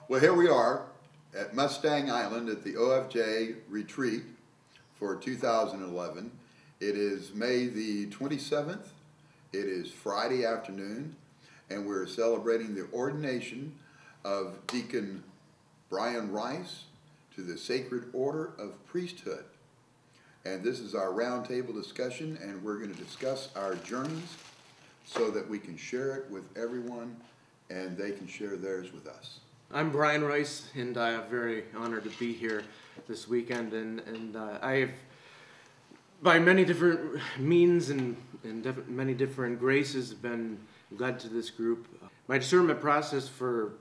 Well, here we are at Mustang Island at the OFJ retreat for 2011. It is May the 27th. It is Friday afternoon, and we're celebrating the ordination of Deacon Bryan Rice to the Sacred Order of Priesthood. And this is our roundtable discussion, and we're going to discuss our journeys so that we can share it with everyone and they can share theirs with us. I'm Bryan Rice, and I'm very honored to be here this weekend. And I've, by many different means and many different graces, been led to this group. My discernment process for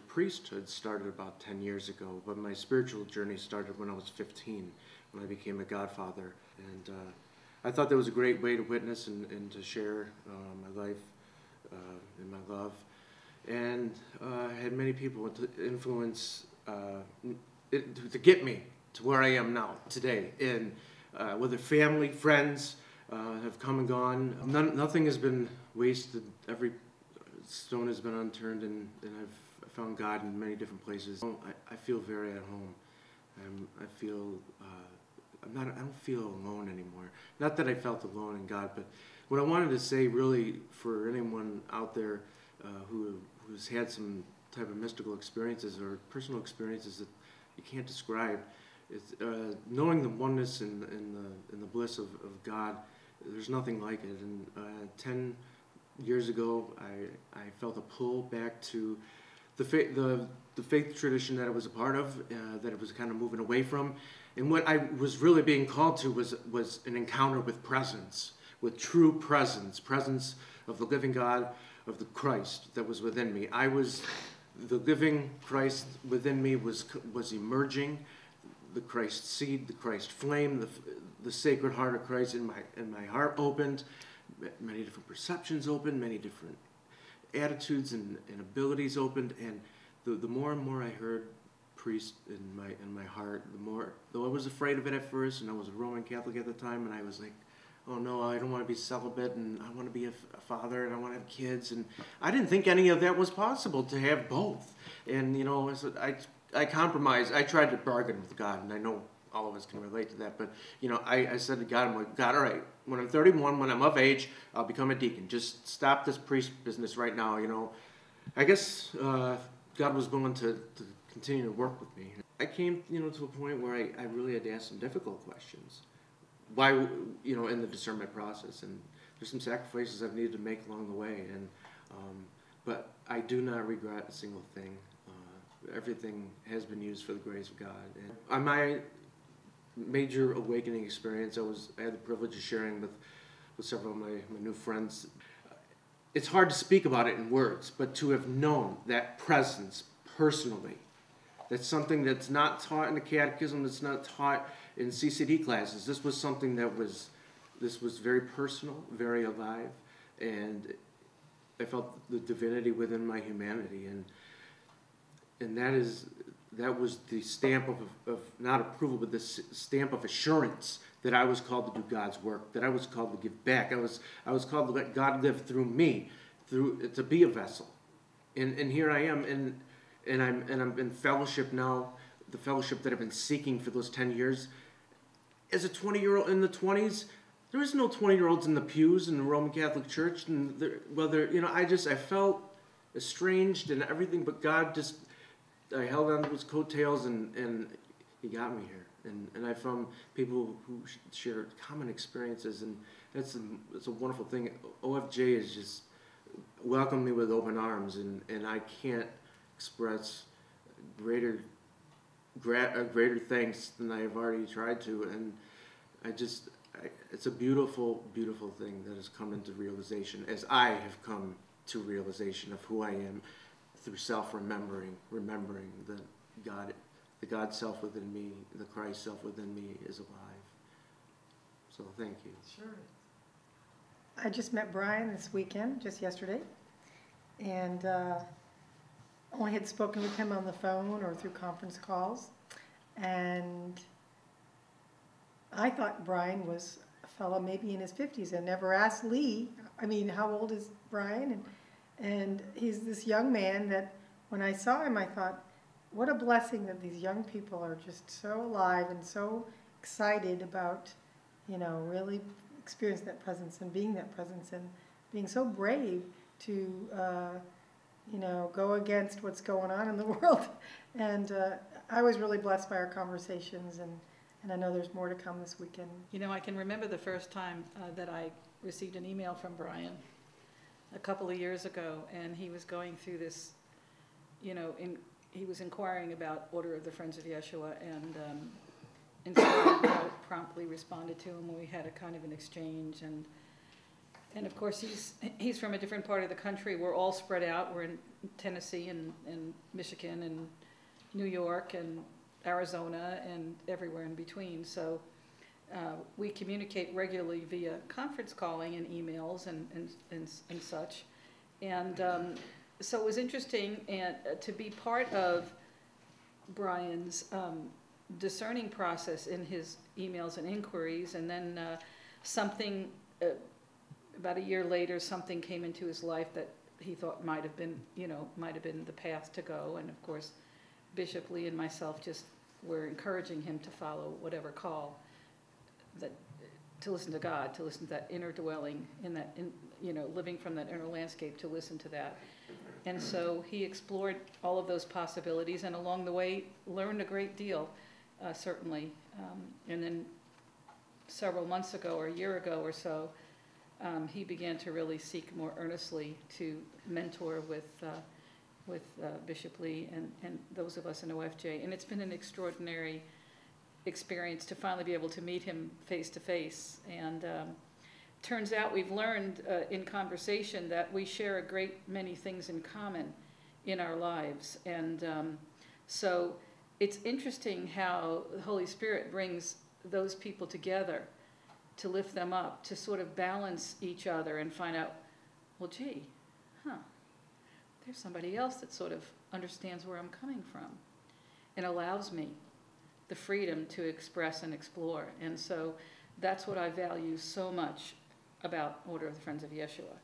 priesthood started about 10 years ago, but my spiritual journey started when I was 15, when I became a godfather. And I thought that was a great way to witness and to share my life and my love. And I had many people to influence to get me to where I am now today. And whether family, friends have come and gone, nothing has been wasted. Every stone has been unturned, and I've found God in many different places. I feel very at home. I feel I don't feel alone anymore. Not that I felt alone in God, but what I wanted to say really for anyone out there who's had some type of mystical experiences or personal experiences that you can't describe, is knowing the oneness and the bliss of God. There's nothing like it. And 10 years ago, I felt a pull back to the faith tradition that I was a part of, that it was kind of moving away from. And what I was really being called to was an encounter with presence, with true presence of the living God, of the Christ that was within me. The living Christ within me was emerging, the Christ seed, the Christ flame, the sacred heart of Christ in my heart opened, many different perceptions opened, many different attitudes and abilities opened, and the more and more I heard priest in my heart, the more, though I was afraid of it at first, and I was a Roman Catholic at the time, and I was like, oh no, I don't want to be celibate, and I want to be a father, and I want to have kids, and I didn't think any of that was possible, to have both. And you know, I compromised. I tried to bargain with God, and I know all of us can relate to that, but you know, I said to God, I'm like, God, all right, when I'm 31, when I'm of age, I'll become a deacon. Just stop this priest business right now, you know. I guess God was willing to continue to work with me. I came, you know, to a point where I really had to ask some difficult questions. Why, you know, in the discernment process, and there's some sacrifices I've needed to make along the way, and but I do not regret a single thing. Everything has been used for the grace of God. And on my major awakening experience, I had the privilege of sharing with several of my new friends. It's hard to speak about it in words, but to have known that presence personally, that's something that's not taught in the catechism, that's not taught in CCD classes. This was something this was very personal, very alive, and I felt the divinity within my humanity, and that was the stamp of not approval, but the stamp of assurance that I was called to do God's work, that I was called to give back. I was called to let God live through me, to be a vessel, and here I am, and I'm in fellowship now, the fellowship that I've been seeking for those 10 years. As a 20-year-old in the 20s, there was no 20-year-olds in the pews in the Roman Catholic Church, and you know, I felt estranged and everything, but God I held on to his coattails, and he got me here, and I found people who share common experiences, and it's a wonderful thing. OFJ is just welcomed me with open arms, and I can't express greater thanks than I have already tried to, and it's a beautiful, beautiful thing that has come into realization, as I have come to realization of who I am through self-remembering, remembering the God self within me, the Christ self within me is alive. So thank you. Sure. I just met Bryan this weekend, just yesterday, and only had spoken with him on the phone or through conference calls, and I thought Bryan was a fellow maybe in his 50s. I never asked Lee, I mean, how old is Bryan? And he's this young man that when I saw him, I thought, what a blessing that these young people are just so alive and so excited about, you know, really experiencing that presence and being that presence and being so brave to, you know, go against what's going on in the world. And I was really blessed by our conversations, and I know there's more to come this weekend. You know, I can remember the first time that I received an email from Bryan a couple of years ago, and he was going through this, you know, he was inquiring about Order of the Friends of Jeshua, and so I promptly responded to him, and we had a kind of an exchange, and of course he's from a different part of the country. We're all spread out. We're in Tennessee and Michigan and New York and Arizona and everywhere in between. So we communicate regularly via conference calling and emails and such. And so it was interesting to be part of Bryan's discerning process in his emails and inquiries. And then something, about a year later, something came into his life that he thought might have been the path to go. And of course, Bishop Lee and myself just were encouraging him to follow whatever call, to listen to God, to listen to that inner dwelling, living from that inner landscape, to listen to that. And so he explored all of those possibilities, and along the way learned a great deal, certainly. And then several months ago, or a year ago or so, he began to really seek more earnestly to mentor with Bishop Lee and those of us in OFJ. And it's been an extraordinary experience to finally be able to meet him face to face. And turns out we've learned in conversation that we share a great many things in common in our lives. And so it's interesting how the Holy Spirit brings those people together to lift them up, to sort of balance each other and find out, well, gee, there's somebody else that sort of understands where I'm coming from and allows me the freedom to express and explore. And so that's what I value so much about Order of the Friends of Jeshua.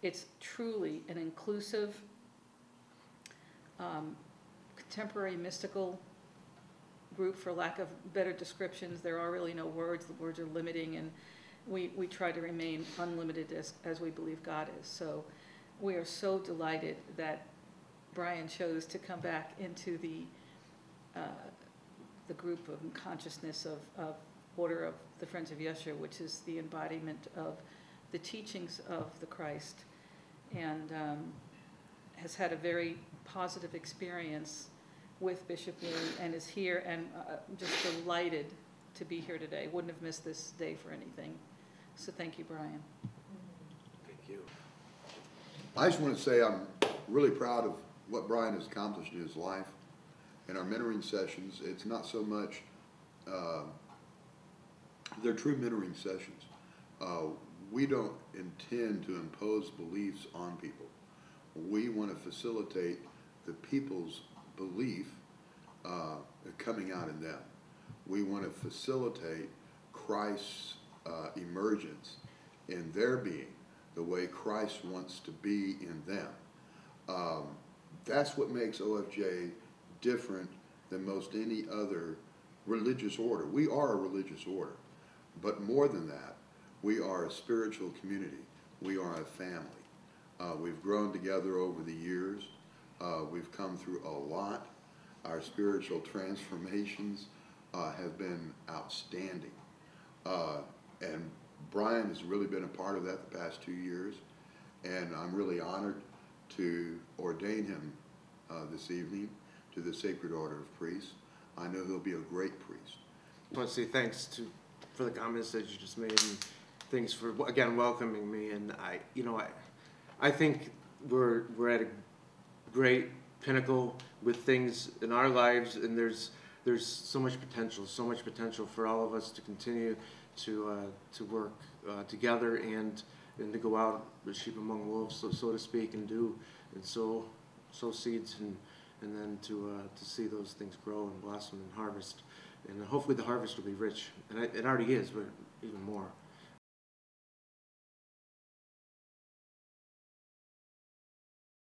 It's truly an inclusive, contemporary mystical group, for lack of better descriptions. There are really no words. The words are limiting, and we try to remain unlimited as we believe God is. So we are so delighted that Bryan chose to come back into the group of consciousness of Order of the Friends of Jeshua, which is the embodiment of the teachings of the Christ, and has had a very positive experience with Bishop Lee, and is here, and just delighted to be here today. Wouldn't have missed this day for anything. So thank you, Bryan. Thank you. I just want to say I'm really proud of what Bryan has accomplished in his life. In our mentoring sessions, it's not so much, they're true mentoring sessions. We don't intend to impose beliefs on people. We want to facilitate the people's belief coming out in them. We want to facilitate Christ's emergence in their being, the way Christ wants to be in them. That's what makes OFJ different than most any other religious order. We are a religious order, but more than that, we are a spiritual community. We are a family. We've grown together over the years. We've come through a lot. Our spiritual transformations have been outstanding. And Bryan has really been a part of that the past 2 years, and I'm really honored to ordain him this evening to the Sacred Order of Priests. I know he'll be a great priest. I want to say thanks for the comments that you just made, and thanks for, again, welcoming me. And I think we're at a great pinnacle with things in our lives, and there's so much potential for all of us to continue to work together and to go out with sheep among wolves, so to speak, and sow seeds and then to see those things grow and blossom and harvest. And hopefully the harvest will be rich, and it already is, but even more.